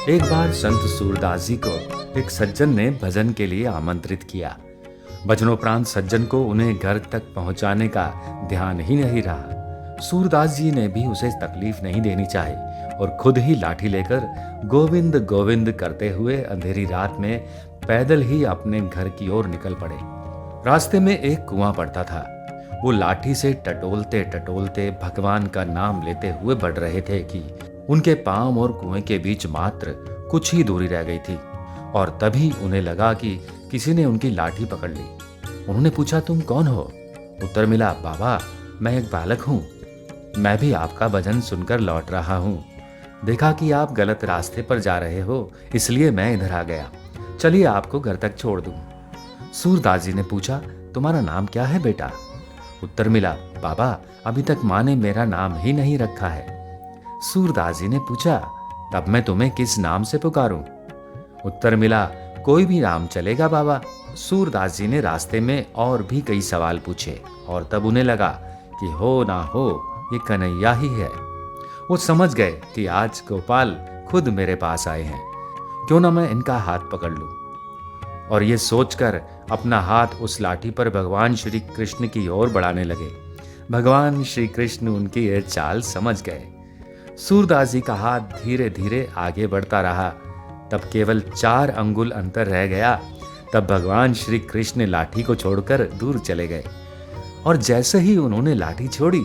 एक बार संत सूरदास जी को एक सज्जन ने भजन के लिए आमंत्रित किया। भजनोपरांत सज्जन को उन्हें घर तक पहुंचाने का ध्यान ही नहीं रहा। सूरदास जी ने भी उसे तकलीफ नहीं देनी चाही और खुद ही लाठी लेकर गोविंद गोविंद करते हुए अंधेरी रात में पैदल ही अपने घर की ओर निकल पड़े। रास्ते में एक कुआं पड़ता था। वो लाठी से टटोलते टटोलते भगवान का नाम लेते हुए बढ़ रहे थे कि उनके पांव और कुएं के बीच मात्र कुछ ही दूरी रह गई थी और तभी उन्हें लगा कि किसी ने उनकी लाठी पकड़ ली। उन्होंने पूछा, तुम कौन हो? उत्तर मिला, बाबा मैं एक बालक हूँ। मैं भी आपका भजन सुनकर लौट रहा हूँ। देखा कि आप गलत रास्ते पर जा रहे हो, इसलिए मैं इधर आ गया। चलिए आपको घर तक छोड़ दूं। सूरदास जी ने पूछा, तुम्हारा नाम क्या है बेटा? उत्तर मिला, बाबा अभी तक माँ ने मेरा नाम ही नहीं रखा है। सूरदास जी ने पूछा, तब मैं तुम्हें किस नाम से पुकारूं? उत्तर मिला, कोई भी नाम चलेगा बाबा। सूरदास जी ने रास्ते में और भी कई सवाल पूछे और तब उन्हें लगा कि हो ना हो ये कन्हैया ही है। वो समझ गए कि आज गोपाल खुद मेरे पास आए हैं, क्यों ना मैं इनका हाथ पकड़ लूं। और ये सोचकर अपना हाथ उस लाठी पर भगवान श्री कृष्ण की ओर बढ़ाने लगे। भगवान श्री कृष्ण उनकी ये चाल समझ गए। सूरदास जी का हाथ धीरे धीरे आगे बढ़ता रहा। तब केवल 4 अंगुल अंतर रह गया। तब भगवान श्री कृष्ण ने लाठी को छोड़कर दूर चले गए और जैसे ही उन्होंने लाठी छोड़ी,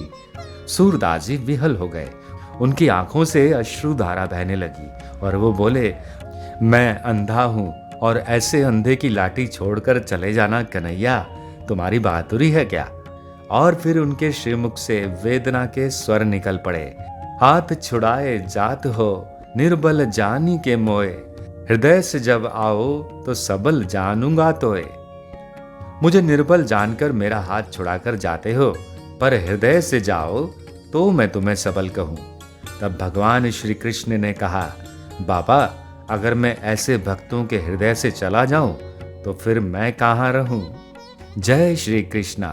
सूरदास जी विहल हो गए। उनकी आंखों से अश्रुधारा बहने लगी और वो बोले, मैं अंधा हूं और ऐसे अंधे की लाठी छोड़कर चले जाना कन्हैया तुम्हारी बहादुरी है क्या? और फिर उनके श्रीमुख से वेदना के स्वर निकल पड़े। हाथ छुड़ाए जात हो निर्बल जानी के मोए, हृदय से जब आओ तो सबल जानूंगा तोए। मुझे निर्बल जानकर मेरा हाथ छुड़ाकर जाते हो, पर हृदय से जाओ तो मैं तुम्हें सबल कहूं। तब भगवान श्री कृष्ण ने कहा, बाबा अगर मैं ऐसे भक्तों के हृदय से चला जाऊं तो फिर मैं कहां रहूं? जय श्री कृष्णा।